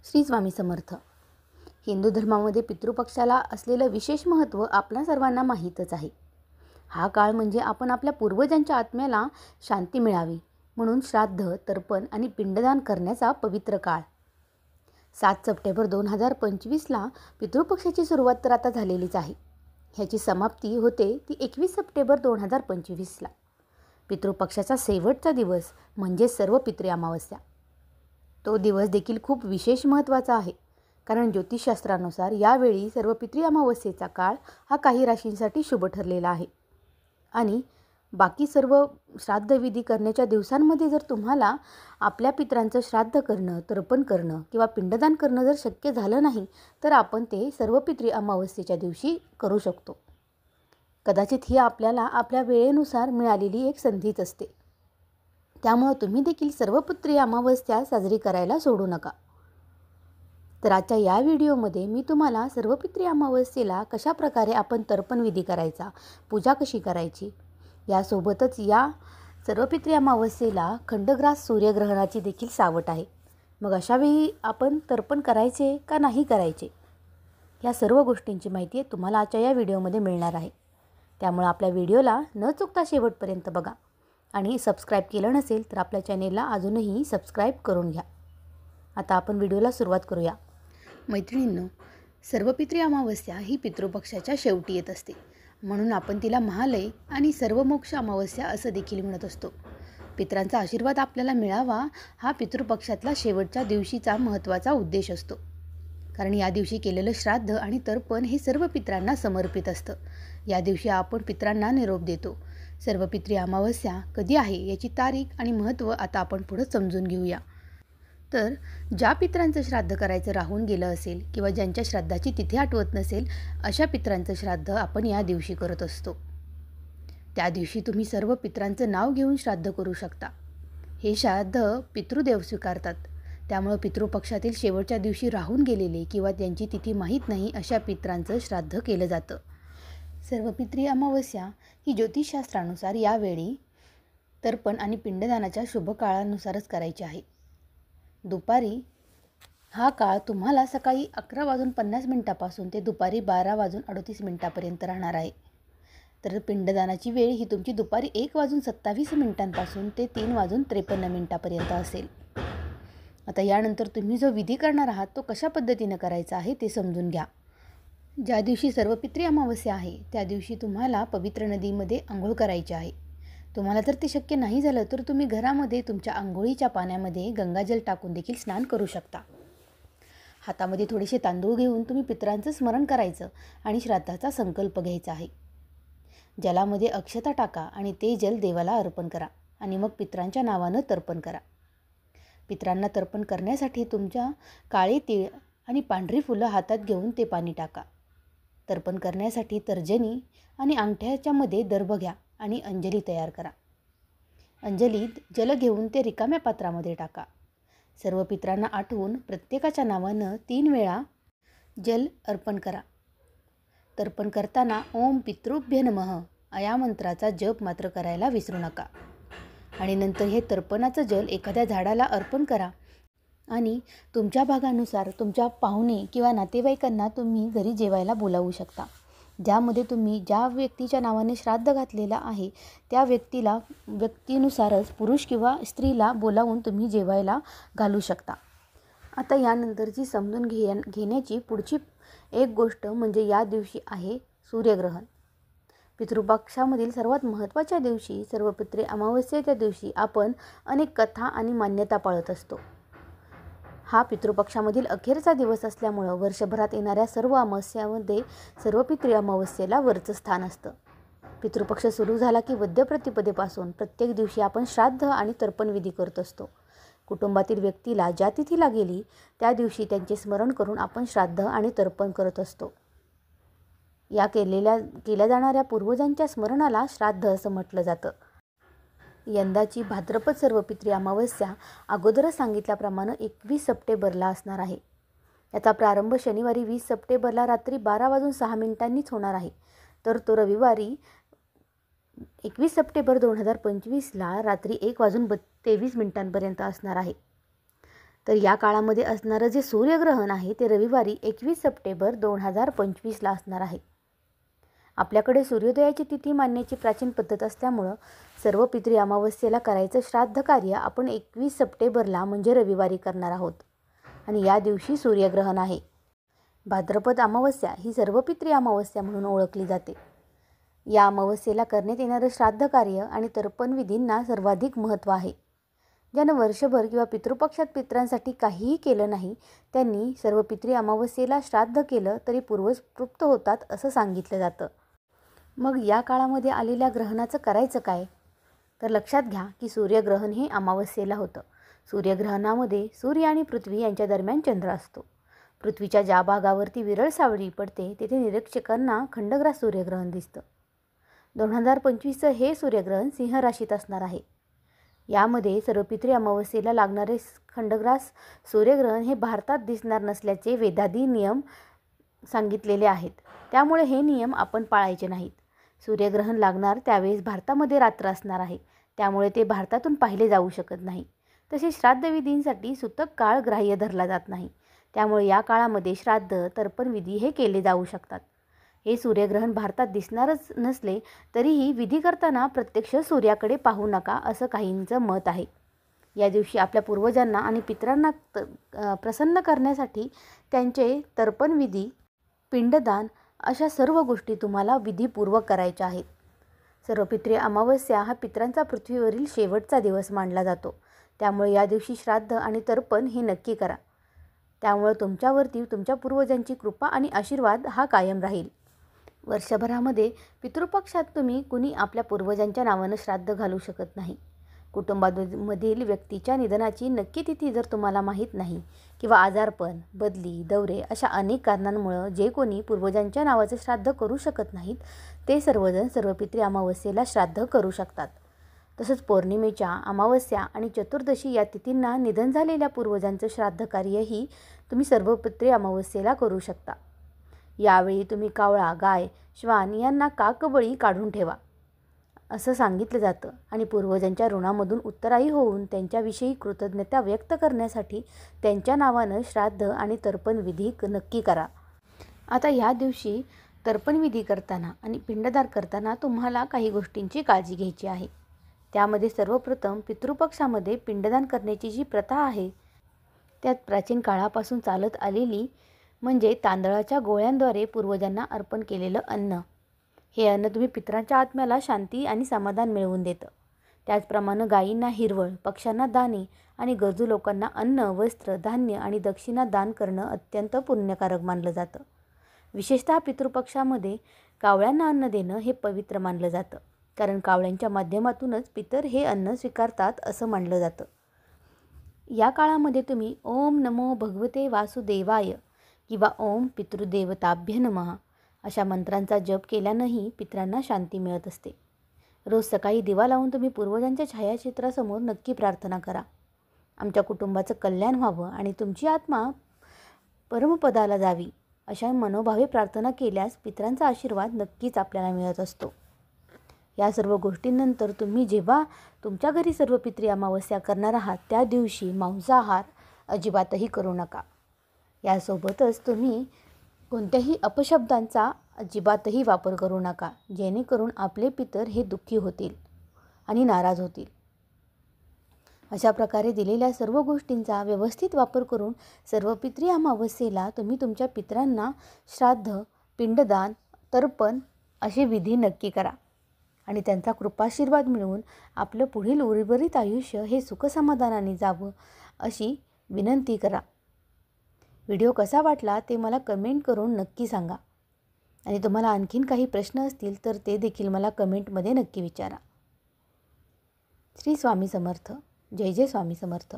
श्री स्वामी समर्थ. हिंदू धर्मामध्ये पितृपक्षाला असलेलं विशेष महत्त्व आपल्या सर्वांना माहीतच आहे. हा काळ म्हणजे आपण आपल्या पूर्वजांच्या आत्म्याला शांती मिळावी म्हणून श्राद्ध, तर्पण आणि पिंडदान करण्याचा पवित्र काळ. 7 सप्टेंबर 2025ला पितृपक्षाची सुरुवात तर आता झालेलीच आहे. ह्याची समाप्ती होते ती 21 सप्टेंबर 2025ला. पितृपक्षाचा शेवटचा दिवस म्हणजे सर्व पितृ अमावस्या. तो दिवस देखील खूप विशेष महत्त्वाचा आहे, कारण ज्योतिषशास्त्रानुसार यावेळी सर्व पितृ अमावस्येचा काळ हा काही राशींसाठी शुभ ठरलेला आहे. आणि बाकी सर्व श्राद्धविधी करण्याच्या दिवसांमध्ये जर तुम्हाला आपल्या पितरांचं श्राद्ध करणं, तर्पण करणं किंवा पिंडदान करणं जर शक्य झालं नाही, तर आपण ते सर्व पितृ अमावस्येच्या दिवशी करू शकतो. कदाचित ही आपल्याला आपल्या वेळेनुसार मिळालेली एक संधीच असते. त्यामुळे तुम्ही देखील सर्व पितृ अमावस्या साजरी करायला सोडू नका. तर आजच्या या व्हिडिओमध्ये मी तुम्हाला सर्व पितृ अमावस्येला कशा प्रकारे आपण तर्पण विधी करायचा, पूजा कशी करायची, यासोबतच या सर्व पितृ अमावस्येला खंडग्रास सूर्यग्रहणाची देखील सावट आहे. मग अशावेळी आपण तर्पण करायचे का नाही करायचे, या सर्व गोष्टींची माहिती तुम्हाला आजच्या या व्हिडिओमध्ये मिळणार आहे. त्यामुळे आपल्या व्हिडिओला न चुकता शेवटपर्यंत बघा आणि सबस्क्राईब केलं नसेल तर आपल्या चॅनेलला अजूनही सबस्क्राईब करून घ्या. आता आपण व्हिडिओला सुरुवात करूया. मैत्रिणींनो, सर्व पितृ अमावस्या ही पितृपक्षाच्या शेवटी येत असते, म्हणून आपण तिला महालय आणि सर्वमोक्ष अमावस्या असं देखील म्हणत असतो. पितरांचा आशीर्वाद आपल्याला मिळावा हा पितृपक्षातला शेवटच्या दिवशीचा महत्त्वाचा उद्देश असतो. कारण या दिवशी केलेलं श्राद्ध आणि तर्पण हे सर्व पितरांना समर्पित असतं. या दिवशी आपण पितरांना निरोप देतो. सर्व पितृ अमावस्या कधी आहे याची तारीख आणि महत्त्व आता आपण पुढं समजून घेऊया. तर ज्या पितरांचं श्राद्ध करायचं राहून गेलं असेल किंवा ज्यांच्या श्राद्धाची तिथी आठवत नसेल, अशा पितरांचं श्राद्ध आपण या दिवशी करत असतो. त्या दिवशी तुम्ही सर्व पितरांचं नाव घेऊन श्राद्ध करू शकता. हे श्राद्ध पितृदेव स्वीकारतात. त्यामुळं पितृपक्षातील शेवटच्या दिवशी राहून गेलेले किंवा त्यांची तिथी माहीत नाही अशा पितरांचं श्राद्ध केलं जातं. सर्व पितृ अमावस्या ही ज्योतिषशास्त्रानुसार यावेळी तर्पण आणि पिंडदानाच्या शुभ काळानुसारच करायची आहे. दुपारी हा काळ तुम्हाला सकाळी 11:50 ते दुपारी 12:38 राहणार आहे. तर पिंडदानाची वेळ ही तुमची दुपारी 1:27 ते 3:53 असेल. आता यानंतर तुम्ही जो विधी करणार आहात तो कशा पद्धतीनं करायचा आहे ते समजून घ्या. ज्या दिवशी सर्व पितृ अमावस्या आहे त्या दिवशी तुम्हाला पवित्र नदीमध्ये आंघोळ करायची आहे. तुम्हाला जर ते शक्य नाही झालं तर तुम्ही घरामध्ये तुमच्या आंघोळीच्या पाण्यामध्ये गंगाजल टाकून देखील स्नान करू शकता. हातामध्ये थोडेसे तांदूळ घेऊन तुम्ही पितरांचं स्मरण करायचं आणि श्राद्धाचा संकल्प घ्यायचा आहे. जलामध्ये अक्षता टाका आणि ते जल देवाला अर्पण करा आणि मग पितरांच्या नावानं तर्पण करा. पितरांना तर्पण करण्यासाठी तुमच्या काळे तीळ आणि पांढरी फुलं हातात घेऊन ते पाणी टाका. तर्पण करण्यासाठी तर्जनी आणि अंगठ्याच्यामध्ये दर्भ घ्या आणि अंजली तयार करा. अंजलीत जल घेऊन ते रिकाम्या पात्रामध्ये टाका. सर्व पितरांना आठवून प्रत्येकाच्या नावानं 3 वेळा जल अर्पण करा. तर्पण करताना ओम पितृभ्य नमः या मंत्राचा जप मात्र करायला विसरू नका. आणि नंतर हे तर्पणाचं जल एखाद्या झाडाला अर्पण करा आणि तुमच्या भागानुसार तुमच्या पाहुणे किंवा नातेवाईकांना तुम्ही घरी जेवायला बोलावू शकता. ज्यामध्ये तुम्ही ज्या व्यक्तीच्या नावाने श्राद्ध घातलेलं आहे त्या व्यक्तीनुसारच पुरुष किंवा स्त्रीला बोलावून तुम्ही जेवायला घालू शकता. आता यानंतरची समजून घेण्याची पुढची एक गोष्ट म्हणजे या दिवशी आहे सूर्यग्रहण. पितृपक्षामधील सर्वात महत्त्वाच्या दिवशी सर्व पितृ अमावस्येच्या दिवशी आपण अनेक कथा आणि मान्यता पाळत असतो. हा पितृपक्षामधील अखेरचा दिवस असल्यामुळं वर्षभरात येणाऱ्या सर्व अमावस्यामध्ये सर्व पितृ अमावस्येला वरचं स्थान असतं. पितृपक्ष सुरू झाला की वद्य प्रतिपदेपासून प्रत्येक दिवशी आपण श्राद्ध आणि तर्पण विधी करत असतो. कुटुंबातील व्यक्तीला ज्या तिथीला गेली त्या दिवशी त्यांचे स्मरण करून आपण श्राद्ध आणि तर्पण करत असतो. या केल्या जाणाऱ्या पूर्वजांच्या स्मरणाला श्राद्ध असं म्हटलं जातं. यंदाची भाद्रपद सर्व पितृ अमावस्या अगोदरच सांगितल्याप्रमाणे 21 सप्टेंबरला असणार आहे. याचा प्रारंभ शनिवारी 20 सप्टेंबरला रात्री 12:06 होणार आहे. तर तो रविवारी 21 सप्टेंबर 2025ला रात्री 1:23 असणार आहे. तर या काळामध्ये असणारं जे सूर्यग्रहण आहे ते रविवारी 21 सप्टेंबर 2025ला असणार आहे. आपल्याकडे सूर्योदयाची तिथी मानण्याची प्राचीन पद्धत असल्यामुळं सर्व पितृ अमावस्येला करायचं श्राद्ध कार्य आपण 21 सप्टेंबरला म्हणजे रविवारी करणार आहोत. आणि या दिवशी सूर्यग्रहण आहे. भाद्रपद अमावस्या ही सर्व पितृ अमावस्या म्हणून ओळखली जाते. या अमावस्येला करण्यात येणारं श्राद्ध कार्य आणि तर्पण विधींना सर्वाधिक महत्त्व आहे. ज्यानं वर्षभर किंवा पितृपक्षात पितरांसाठी काहीही केलं नाही त्यांनी सर्व पितृ अमावस्येला श्राद्ध केलं तरी पूर्वज तृप्त होतात असं सांगितलं जातं. मग या काळामध्ये आलेल्या ग्रहणाचं करायचं काय? तर लक्षात घ्या की सूर्यग्रहण हे अमावस्येला होतं. सूर्यग्रहणामध्ये सूर्य आणि पृथ्वी यांच्या दरम्यान चंद्र असतो. पृथ्वीच्या ज्या भागावरती विरळ सावली पडते तेथे निरीक्षकांना खंडग्रास सूर्यग्रहण दिसतं. 2025चं हे सूर्यग्रहण सिंह राशीत असणार आहे. यामध्ये सर्व पितृ अमावस्येला लागणारे खंडग्रास सूर्यग्रहण हे भारतात दिसणार नसल्याचे वेदादी नियम सांगितलेले आहेत. त्यामुळे हे नियम आपण पाळायचे नाहीत. सूर्यग्रहण लागणार त्यावेळेस भारतामध्ये रात्र असणार आहे. त्यामुळे ते भारतातून पाहिले जाऊ शकत नाही. तसेच श्राद्धविधींसाठी सूतक काळ ग्राह्य धरला जात नाही. त्यामुळे या काळामध्ये श्राद्ध तर्पण विधी हे केले जाऊ शकतात. हे सूर्यग्रहण भारतात दिसणारच नसले तरीही विधी करताना प्रत्यक्ष सूर्याकडे पाहू नका असं काहींचं मत आहे. या दिवशी आपल्या पूर्वजांना आणि पितरांना प्रसन्न करण्यासाठी त्यांचे तर्पण विधी, पिंडदान अशा सर्व गोष्टी तुम्हाला विधीपूर्वक करायच्या आहेत. सर्व पितृ अमावस्या हा पितरांचा पृथ्वीवरील शेवटचा दिवस मानला जातो. त्यामुळे या दिवशी श्राद्ध आणि तर्पण हे नक्की करा. त्यामुळे तुमच्यावरती तुमच्या पूर्वजांची कृपा आणि आशीर्वाद हा कायम राहील. वर्षभरामध्ये पितृपक्षात तुम्ही कुणी आपल्या पूर्वजांच्या नावानं श्राद्ध घालू शकत नाही. कुटुंबामधील व्यक्तीच्या निधनाची नक्की तिथी जर तुम्हाला माहीत नाही किंवा आजारपण, बदली, दौरे अशा अनेक कारणांमुळं जे कोणी पूर्वजांच्या नावाचं श्राद्ध करू शकत नाहीत ते सर्वजण सर्व पितृ अमावस्येला श्राद्ध करू शकतात. तसंच पौर्णिमेच्या, अमावस्या आणि चतुर्दशी या तिथींना निधन झालेल्या पूर्वजांचं श्राद्ध कार्यही तुम्ही सर्व पितृ अमावस्येला करू शकता. यावेळी तुम्ही कावळा, गाय, श्वान यांना काकबळी काढून ठेवा असं सांगितलं जातं आणि पूर्वजांच्या ऋणामधून उत्तराई होऊन त्यांच्याविषयी कृतज्ञता व्यक्त करण्यासाठी त्यांच्या नावानं श्राद्ध आणि तर्पण विधी नक्की करा. आता या दिवशी तर्पण विधी करताना आणि पिंडदान करताना तुम्हाला काही गोष्टींची काळजी घ्यायची आहे. त्यामध्ये सर्वप्रथम पितृपक्षामध्ये पिंडदान करण्याची जी प्रथा आहे त्यात प्राचीन काळापासून चालत आलेली म्हणजे तांदळाच्या गोळ्यांद्वारे पूर्वजांना अर्पण केलेलं अन्न. हे अन्न तुम्ही पितरांच्या आत्म्याला शांती आणि समाधान मिळवून देतं. त्याचप्रमाणे गायींना हिरवळ, पक्ष्यांना दाणे आणि गरजू लोकांना अन्न, वस्त्र, धान्य आणि दक्षिणा दान करणं अत्यंत पुण्यकारक मानलं जातं. विशेषतः पितृपक्षामध्ये कावळ्यांना अन्न देणं हे पवित्र मानलं जातं. कारण कावळ्यांच्या माध्यमातूनच पितर हे अन्न स्वीकारतात असं मानलं जातं. या काळामध्ये तुम्ही ओम नमो भगवते वासुदेवाय किंवा ओम पितृदेवताभ्य नमः अशा मंत्रांचा जप केल्यानंही पितरांना शांती मिळत असते. रोज सकाळी दिवा लावून तुम्ही पूर्वजांच्या छायाचित्रासमोर नक्की प्रार्थना करा. आमच्या कुटुंबाचं कल्याण व्हावं आणि तुमची आत्मा परमपदाला जावी अशा मनोभावे प्रार्थना केल्यास पितरांचा आशीर्वाद नक्कीच आपल्याला मिळत असतो. या सर्व गोष्टींनंतर तुम्ही जेव्हा तुमच्या घरी सर्व पितृ अमावस्या करणार आहात त्या दिवशी मांसाहार अजिबातही करू नका. यासोबतच तुम्ही कोणत्याही अपशब्दांचा अजिबातही वापर करू नका जेणेकरून आपले पितर हे दुःखी होतील आणि नाराज होतील. अशा प्रकारे दिलेल्या सर्व गोष्टींचा व्यवस्थित वापर करून सर्व पितृ अमावस्येला तुम्ही तुमच्या पितरांना श्राद्ध, पिंडदान, तर्पण असे विधी नक्की करा आणि त्यांचा कृपाशीर्वाद मिळवून आपलं पुढील उर्वरित आयुष्य हे सुखसमाधानाने जावं अशी विनंती करा. व्हिडिओ कसा वाटला ते मला कमेंट करून नक्की सांगा आणि तुम्हाला आणखीन काही प्रश्न असतील तर ते देखील मला कमेंटमध्ये नक्की विचारा. श्री स्वामी समर्थ. जय जय स्वामी समर्थ.